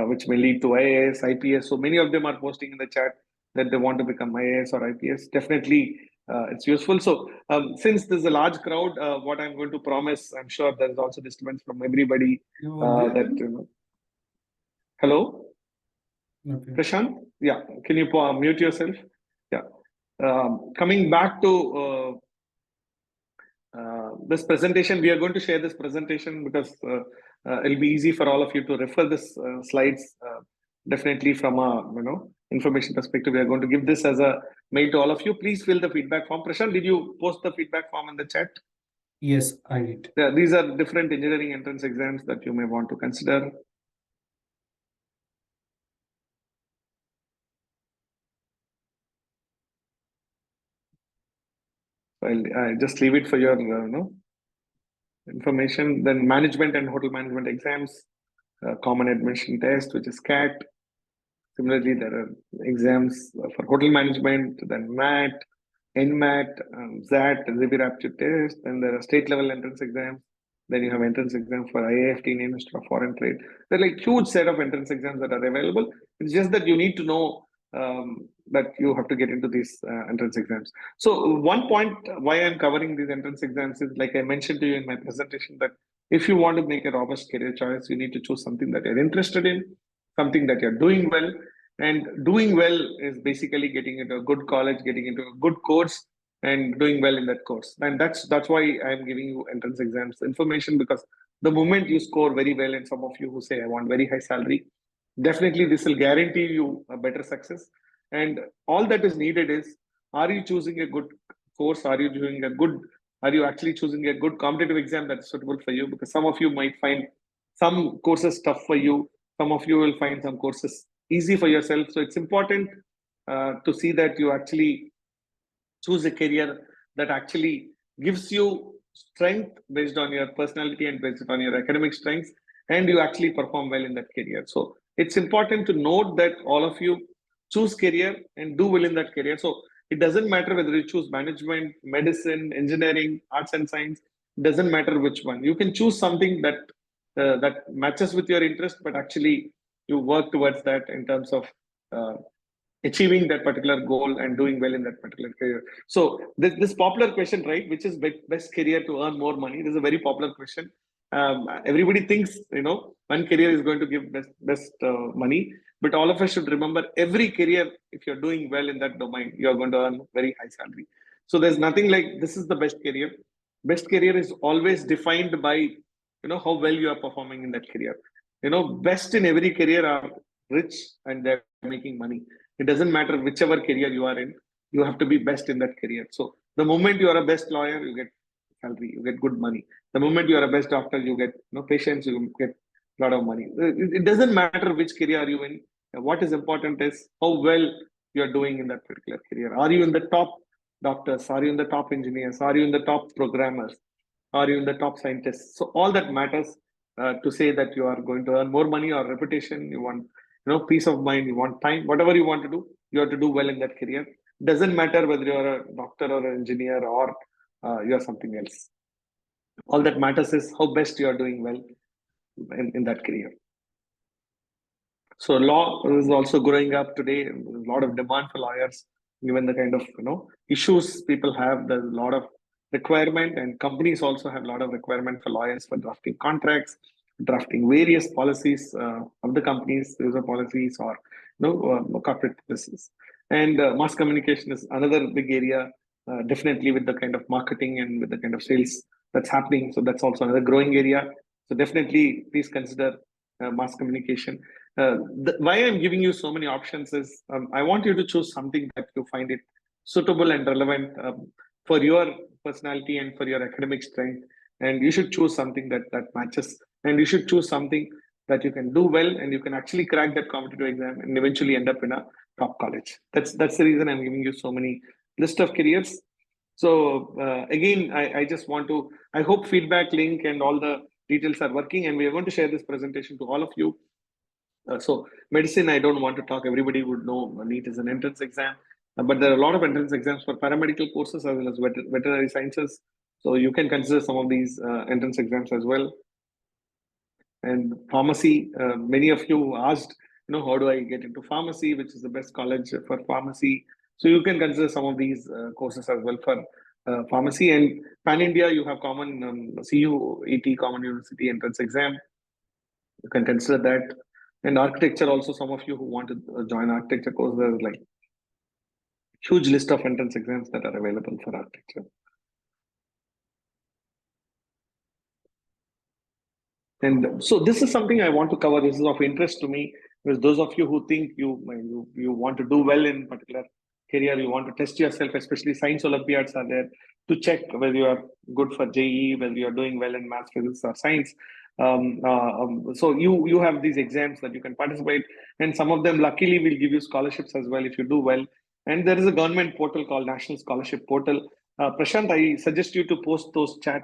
which may lead to IAS, IPS. So many of them are posting in the chat that they want to become IAS or IPS. Definitely, it's useful. So since there's a large crowd, what I'm going to promise, I'm sure there's also disturbance from everybody that, hello? Okay. Prashant? Yeah, can you mute yourself? Yeah. Coming back to this presentation, we are going to share this presentation because it'll be easy for all of you to refer this slides. Definitely from a information perspective, we are going to give this as a mail to all of you. Please fill the feedback form. Prashant, did you post the feedback form in the chat? Yes, I did. Yeah, these are different engineering entrance exams that you may want to consider. I'll just leave it for your information. Then management and hotel management exams, common admission test, which is CAT. Similarly, there are exams for hotel management, then MAT, NMAT, ZAT, Zibir aptitude test. Then there are state level entrance exams. Then you have entrance exam for IAFT, Ministry of Foreign Trade. There are like huge set of entrance exams that are available. It's just that you need to know that you have to get into these entrance exams. So one point why I'm covering these entrance exams is, like I mentioned to you in my presentation, that if you want to make a robust career choice, you need to choose something that you're interested in, something that you're doing well. And doing well is basically getting into a good college, getting into a good course, and doing well in that course. And that's why I'm giving you entrance exams information, because the moment you score very well, and some of you who say I want very high salary, definitely this will guarantee you a better success. And all that is needed is, are you choosing a good course? Are you actually choosing a good competitive exam that's suitable for you? Because some of you might find some courses tough for you. Some of you will find some courses easy for yourself. So it's important to see that you actually choose a career that actually gives you strength based on your personality and based on your academic strengths, and you actually perform well in that career. So it's important to note that all of you choose career and do well in that career. So it doesn't matter whether you choose management, medicine, engineering, arts and science. It doesn't matter which one. You can choose something that matches with your interest, but actually you work towards that in terms of achieving that particular goal and doing well in that particular career. So this popular question, right, which is best career to earn more money? This is a very popular question. Everybody thinks one career is going to give best money, but all of us should remember, every career, if you're doing well in that domain, you're going to earn very high salary. So there's nothing like this is the best career. Best career is always defined by how well you are performing in that career. Best in every career are rich and they're making money. It doesn't matter whichever career you are in, you have to be best in that career. So The moment you are a best lawyer, you get salary, you get good money. The moment you are a best doctor, you get patients, you get a lot of money. It doesn't matter which career are you in. What is important is how well you are doing in that particular career. Are you in the top doctors? Are you in the top engineers? Are you in the top programmers? Are you in the top scientists? So all that matters to say that you are going to earn more money or reputation. You want peace of mind. You want time. Whatever you want to do, you have to do well in that career. Doesn't matter whether you're a doctor or an engineer or you're something else. All that matters is how best you are doing well in that career. So law is also growing up today. There's a lot of demand for lawyers, given the kind of issues people have. There's a lot of requirement, and companies also have a lot of requirement for lawyers for drafting contracts, drafting various policies of the companies, user policies, or corporate policies. And mass communication is another big area, definitely with the kind of marketing and with the kind of sales that's happening. So that's also another growing area. So definitely, please consider mass communication. Why I'm giving you so many options is I want you to choose something that you find it suitable and relevant for your personality and for your academic strength. And you should choose something that matches. And you should choose something that you can do well and you can actually crack that competitive exam and eventually end up in a top college. That's the reason I'm giving you so many list of careers. So again, I just want to, I hope feedback link and all the details are working, and we are going to share this presentation to all of you. So medicine, I don't want to talk. Everybody would know NEET is an entrance exam, but there are a lot of entrance exams for paramedical courses as well as veterinary sciences. So you can consider some of these entrance exams as well. And pharmacy, many of you asked, how do I get into pharmacy, which is the best college for pharmacy? So you can consider some of these courses as well for pharmacy. And Pan India, you have common CUET, Common University Entrance Exam. You can consider that. And architecture also, some of you who want to join architecture course, there's like huge list of entrance exams that are available for architecture. And so this is something I want to cover. This is of interest to me, because those of you who think you want to do well in particular career, you want to test yourself, especially science Olympiads are there to check whether you are good for JEE, whether you are doing well in maths, physics, or science. So you have these exams that you can participate, and some of them luckily will give you scholarships as well if you do well. And there is a government portal called National Scholarship Portal. Prashant, I suggest you to post those chat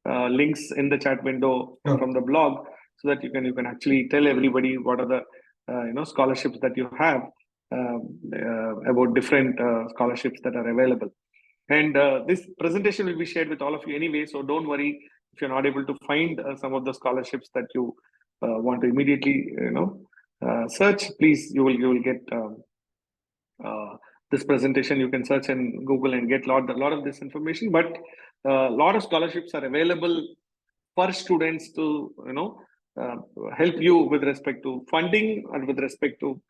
links in the chat window from the blog, so that you can actually tell everybody what are the scholarships that you have, about different scholarships that are available. And this presentation will be shared with all of you anyway, so don't worry if you're not able to find some of the scholarships that you want to immediately search. Please, you will get this presentation. You can search in Google and get a lot of this information. But a lot of scholarships are available for students to help you with respect to funding and with respect to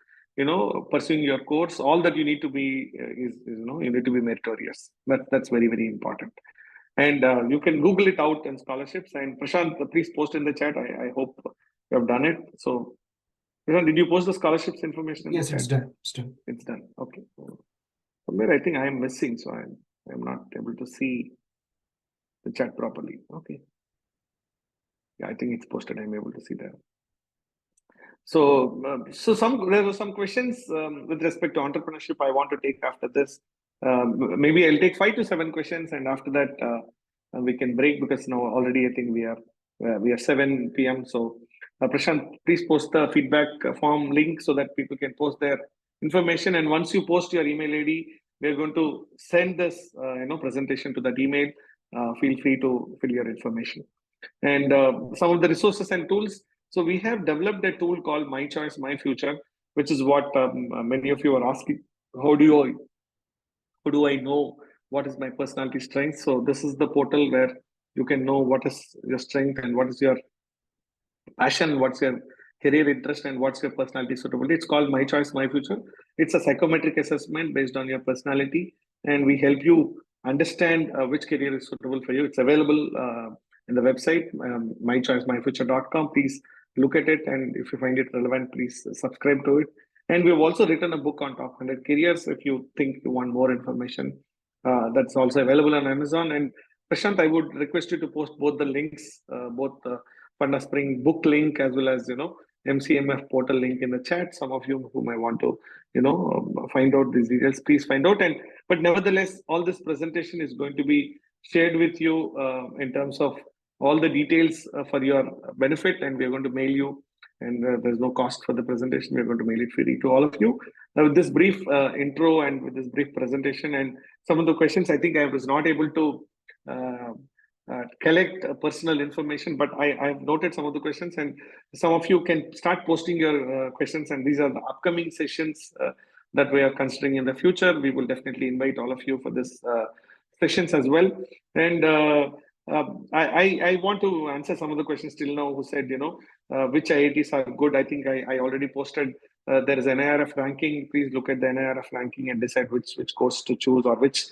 pursuing your course. All that you need to be is you need to be meritorious. That's very, very important. And you can Google it out in scholarships. And Prashant, please post in the chat. I hope you have done it. So Prashant, did you post the scholarships information? Yes, it's done. It's done. Okay. Somewhere I think I am missing, so I'm not able to see the chat properly. Okay. Yeah, I think it's posted. I'm able to see that. So, there were some questions with respect to entrepreneurship I want to take after this. Maybe I'll take 5 to 7 questions, and after that we can break, because now already I think we are 7 p.m. So, Prashant, please post the feedback form link so that people can post their information. And once you post your email ID, we are going to send this presentation to that email. Feel free to fill your information. And some of the resources and tools. So we have developed a tool called My Choice, My Future, which is what many of you are asking. How do I know what is my personality strength? So this is the portal where you can know what is your strength and what is your passion, what's your career interest, and what's your personality suitability. It's called My Choice, My Future. It's a psychometric assessment based on your personality, and we help you understand which career is suitable for you. It's available in the website, mychoicemyfuture.com. Please look at it, and if you find it relevant, please subscribe to it. And we've also written a book on top 100 careers. If you think you want more information, That's also available on Amazon. And Prashant, I would request you to post both the links, both the Fundaspring book link as well as MCMF portal link in the chat. Some of you who might want to find out these details, please find out. And but nevertheless, all this presentation is going to be shared with you in terms of all the details for your benefit, and we're going to mail you. And there's no cost for the presentation. We're going to mail it free to all of you. Now, with this brief intro and with this brief presentation and some of the questions, I think I was not able to uh, collect personal information, but I have noted some of the questions, and some of you can start posting your questions. And these are the upcoming sessions that we are considering in the future. We will definitely invite all of you for this sessions as well. And I want to answer some of the questions till now. Who said which IITs are good? I think I already posted. There is an NIRF ranking. Please look at the NIRF ranking and decide which course to choose or which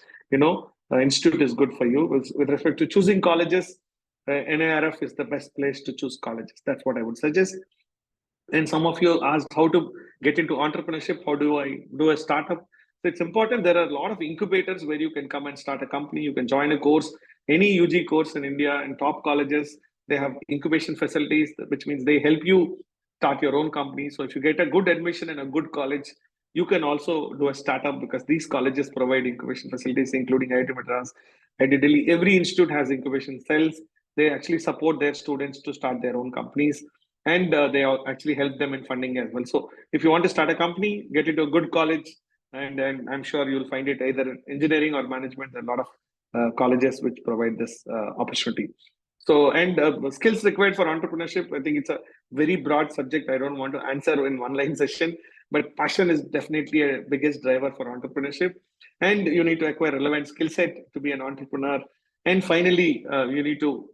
institute is good for you. With respect to choosing colleges, NIRF is the best place to choose colleges. That's what I would suggest. And some of you asked how to get into entrepreneurship. How do I do a startup? So it's important. There are a lot of incubators where you can come and start a company. You can join a course, any UG course in India and top colleges. They have incubation facilities, which means they help you start your own company. So if you get a good admission in a good college, you can also do a startup because these colleges provide incubation facilities, including IIT Madras, IIT Delhi. Every institute has incubation cells. They actually support their students to start their own companies, and they actually help them in funding as well. So if you want to start a company, get into a good college, and I'm sure you'll find it either in engineering or management. There are a lot of colleges which provide this opportunity. So, and skills required for entrepreneurship, I think it's a very broad subject. I don't want to answer in one line session, but passion is definitely a biggest driver for entrepreneurship. And you need to acquire relevant skill set to be an entrepreneur. And finally, you need to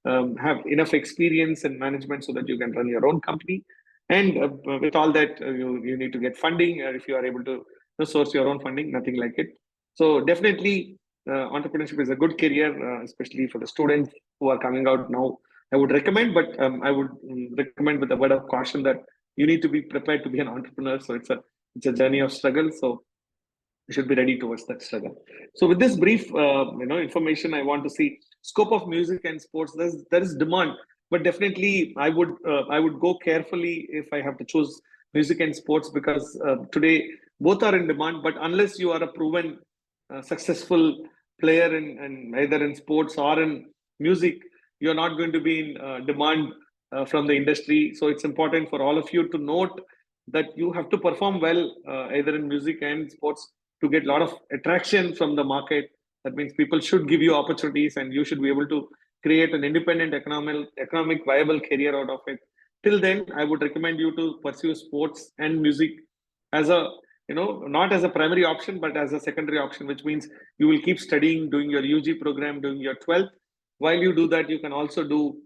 have enough experience in management so that you can run your own company. And with all that, you need to get funding. If you are able to source your own funding, nothing like it. So definitely, entrepreneurship is a good career, especially for the students who are coming out now. I would recommend, but I would recommend with a word of caution that you need to be prepared to be an entrepreneur. So it's a journey of struggle. So you should be ready towards that struggle. So with this brief information, I want to see scope of music and sports. There is demand, but definitely I would go carefully if I have to choose music and sports, because today both are in demand. But unless you are a proven successful player in either in sports or in music, you're not going to be in demand from the industry. So it's important for all of you to note that you have to perform well either in music and sports to get a lot of attraction from the market. That means people should give you opportunities, and you should be able to create an independent economic viable career out of it. Till then, I would recommend you to pursue sports and music as a not as a primary option, but as a secondary option, which means you will keep studying, doing your UG program, doing your 12th. While you do that, you can also do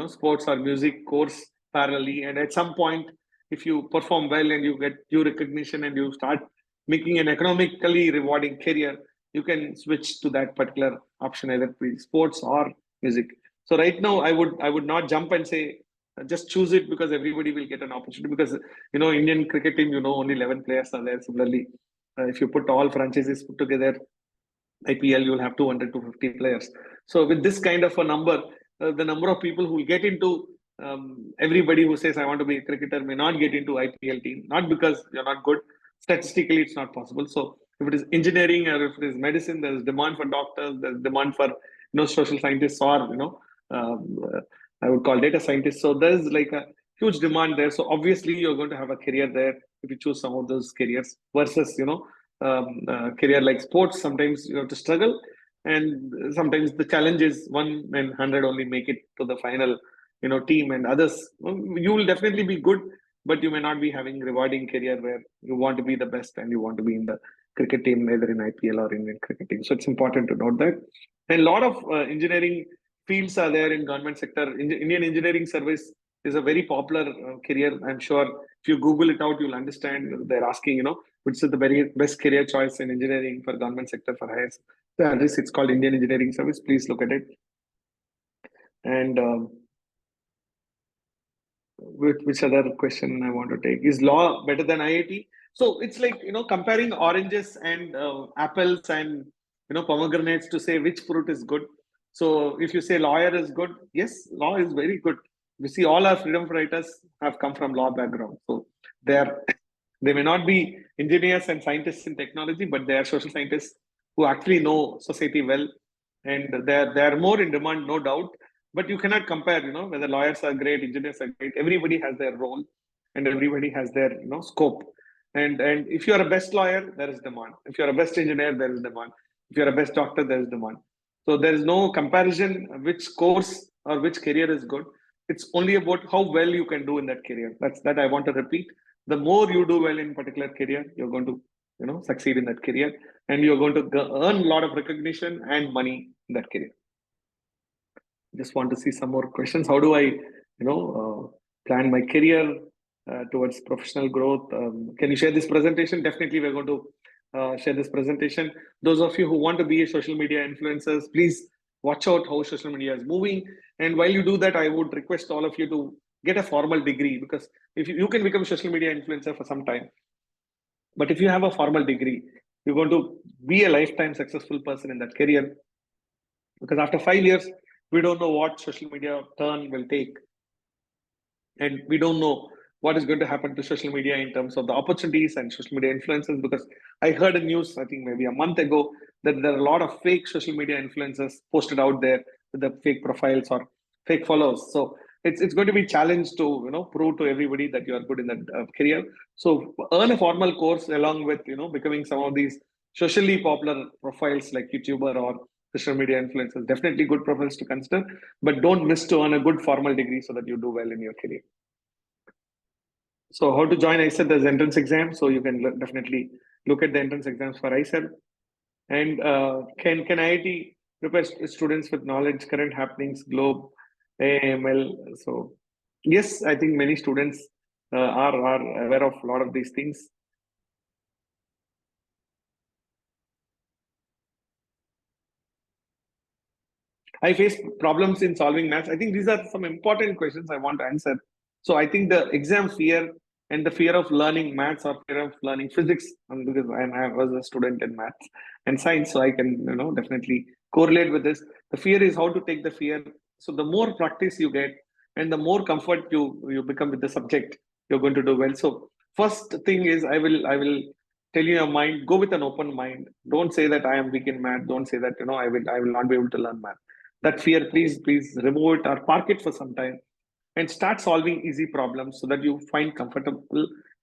sports or music course parallelly. And at some point, if you perform well and you get due recognition and you start making an economically rewarding career, you can switch to that particular option, either sports or music. So right now, I would not jump and say just choose it because everybody will get an opportunity. Because Indian cricket team, only 11 players are there. Similarly, if you put all franchises put together, IPL, you'll have 200 to 50 players. So with this kind of a number, the number of people who will get into everybody who says I want to be a cricketer may not get into IPL team, not because you're not good. Statistically, it's not possible. So if it is engineering or if it is medicine, there's demand for doctors, there's demand for social scientists, or I would call data scientists. So there's like a huge demand there. So obviously you're going to have a career there if you choose some of those careers versus career like sports. Sometimes you have to struggle, and sometimes the challenge is 1 in 100 only make it to the final team, and others you will definitely be good, but you may not be having rewarding career where you want to be the best and you want to be in the cricket team, either in IPL or Indian cricket team. So it's important to note that. And a lot of engineering fields are there in government sector. Indian engineering service is a very popular career. I'm sure if you Google it out, you'll understand. They're asking, which is the very best career choice in engineering for government sector for higher salaries. It's called Indian Engineering Service. Please look at it. And which other question I want to take? Is law better than IIT? So it's like, comparing oranges and apples and, pomegranates to say which fruit is good. So if you say lawyer is good, yes, law is very good. We see all our freedom fighters have come from law background. So they're they may not be engineers and scientists in technology, but they are social scientists who actually know society well, and they're more in demand, no doubt. But you cannot compare, whether lawyers are great, engineers are great. Everybody has their role, and everybody has their scope. And if you are a best lawyer, there is demand. If you are a best engineer, there is demand. If you are a best doctor, there is demand. So there is no comparison which course or which career is good. It's only about how well you can do in that career. That I want to repeat. The more you do well in particular career, you're going to succeed in that career, and you're going to earn a lot of recognition and money in that career. Just want to see some more questions. How do I plan my career towards professional growth? Can you share this presentation? Definitely we're going to share this presentation. Those of you who want to be a social media influencers, please watch out how social media is moving. And while you do that, I would request all of you to get a formal degree, because if you can become a social media influencer for some time, but if you have a formal degree, you're going to be a lifetime successful person in that career, because after 5 years, we don't know what social media turn will take, and we don't know what is going to happen to social media in terms of the opportunities and social media influencers. Because I heard a news, I think maybe a month ago, that there are a lot of fake social media influencers posted out there with the fake profiles or fake followers. So it's going to be challenged to prove to everybody that you are good in that career. So earn a formal course along with becoming some of these socially popular profiles like YouTuber or social media influencers. Definitely good profiles to consider, but don't miss to earn a good formal degree so that you do well in your career. So how to join IIT? There's entrance exam, so you can definitely look at the entrance exams for IIT. And can IIT prepare students with knowledge, current happenings, globe, AML? So yes, I think many students are aware of a lot of these things. I face problems in solving maths. I think these are some important questions I want to answer. So I think the exam fear and the fear of learning maths or fear of learning physics, because I was a student in maths and science, so I can definitely correlate with this. The fear is how to take the fear. So the more practice you get and the more comfort you become with the subject, you're going to do well. So first thing is I will tell you your mind, go with an open mind. Don't say that I am weak in math. Don't say that I will not be able to learn math. That fear, please remove it or park it for some time, and start solving easy problems so that you find comfortable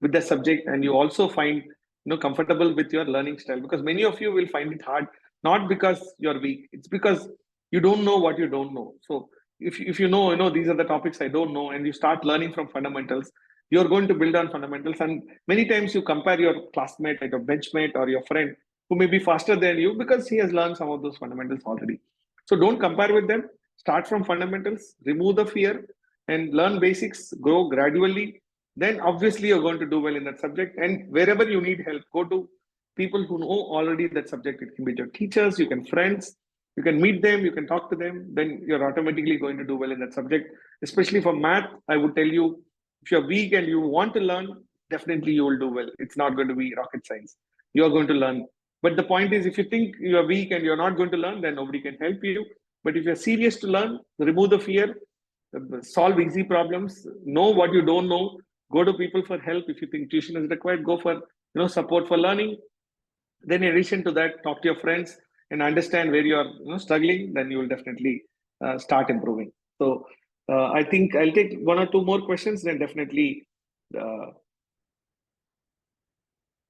with the subject, and you also find comfortable with your learning style. Because many of you will find it hard, not because you're weak, it's because you don't know what you don't know. So if you know these are the topics I don't know, and you start learning from fundamentals, you're going to build on fundamentals. And many times you compare your classmate, like a benchmate or your friend who may be faster than you because he has learned some of those fundamentals already. So don't compare with them. Start from fundamentals, remove the fear, and learn basics, grow gradually. Then obviously you're going to do well in that subject. And wherever you need help, go to people who know already that subject. It can be your teachers, you can friends, you can meet them, you can talk to them. Then you're automatically going to do well in that subject. Especially for math, I would tell you, if you're weak and you want to learn, definitely you will do well. It's not going to be rocket science. You're going to learn. But the point is, if you think you are weak and you're not going to learn, then nobody can help you. But if you're serious to learn, remove the fear, solve easy problems, know what you don't know, go to people for help. If you think tuition is required, go for support for learning. Then in addition to that, talk to your friends and understand where you are struggling. Then you will definitely start improving. So I think I'll take one or two more questions, then definitely.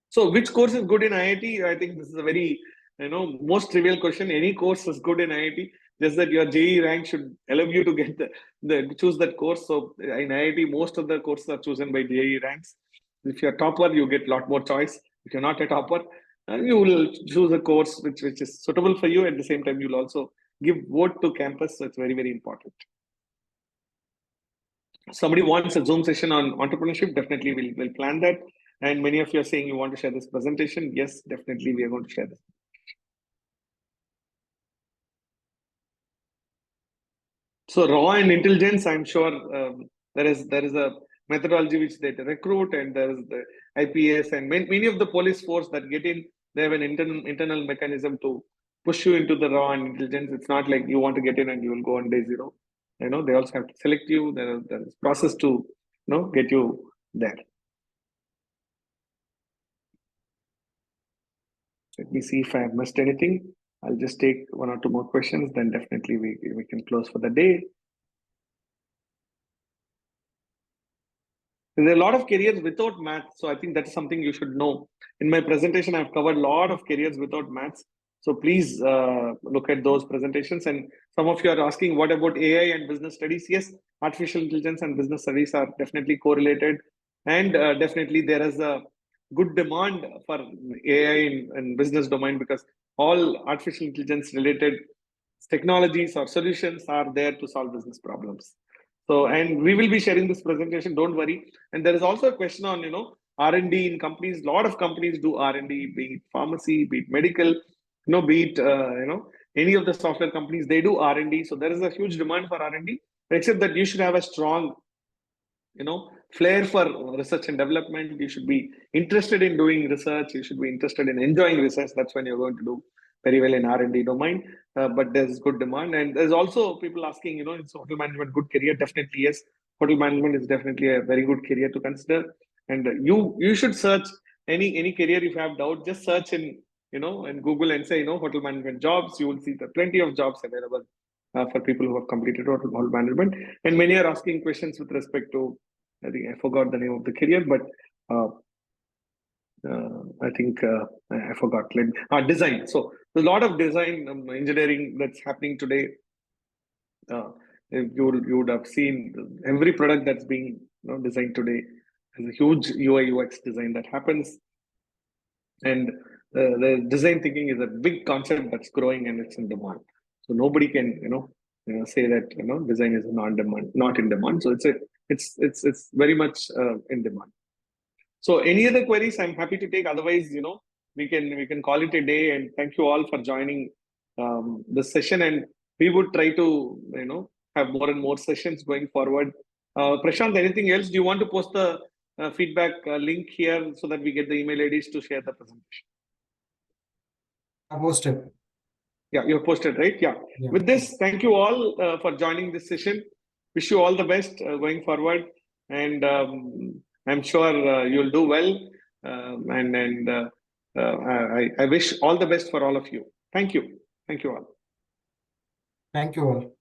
So which course is good in IIT? I think this is a very most trivial question. Any course is good in IIT. Just that your JEE rank should allow you to get the choose that course. So in IIT, most of the courses are chosen by JEE ranks. If you're a topper, you get a lot more choice. If you're not a topper, you will choose a course which is suitable for you. At the same time, you'll also give vote to campus. So it's very, very important. Somebody wants a Zoom session on entrepreneurship, definitely we'll plan that. And many of you are saying you want to share this presentation. Yes, definitely we are going to share this. So raw and intelligence, I'm sure there is a methodology which they recruit, and there's the IPS and many of the police force that get in. They have an internal mechanism to push you into the raw intelligence. It's not like you want to get in and you will go on day zero. They also have to select you. There is process to get you there. Let me see if I have missed anything. I'll just take one or two more questions, then definitely we can close for the day. There are a lot of careers without maths, so I think that's something you should know. In my presentation, I've covered a lot of careers without maths. So please look at those presentations. And some of you are asking, what about AI and business studies? Yes, artificial intelligence and business studies are definitely correlated. And definitely there is a good demand for AI in business domain, because all artificial intelligence related technologies or solutions are there to solve business problems. So, and we will be sharing this presentation, don't worry. And there is also a question on, R&D in companies. A lot of companies do R&D, be it pharmacy, be it medical, be it, any of the software companies, they do R&D. So there is a huge demand for R&D, except that you should have a strong, flair for research and development. You should be interested in doing research. You should be interested in enjoying research. That's when you're going to do very well in R&D domain. But there's good demand. And there's also people asking, is hotel management good career? Definitely yes. Hotel management is definitely a very good career to consider. And you should search any career. If you have doubt, just search in Google and say, hotel management jobs. You will see the plenty of jobs available for people who have completed hotel management. And many are asking questions with respect to, I think I forgot the name of the career, but I think I forgot. Design. So there's a lot of design engineering that's happening today. You would have seen every product that's being designed today has a huge UI UX design that happens, and the design thinking is a big concept that's growing and it's in demand. So nobody can say that design is not in demand. So it's very much in demand. So any other queries, I'm happy to take. Otherwise, we can call it a day. And thank you all for joining this session. And we would try to have more and more sessions going forward. Prashant, anything else? Do you want to post the feedback link here so that we get the email IDs to share the presentation? I posted. Yeah, you're posted, right? Yeah. With this, thank you all for joining this session. Wish you all the best going forward. And I'm sure you'll do well. I wish all the best for all of you. Thank you. Thank you all. Thank you all.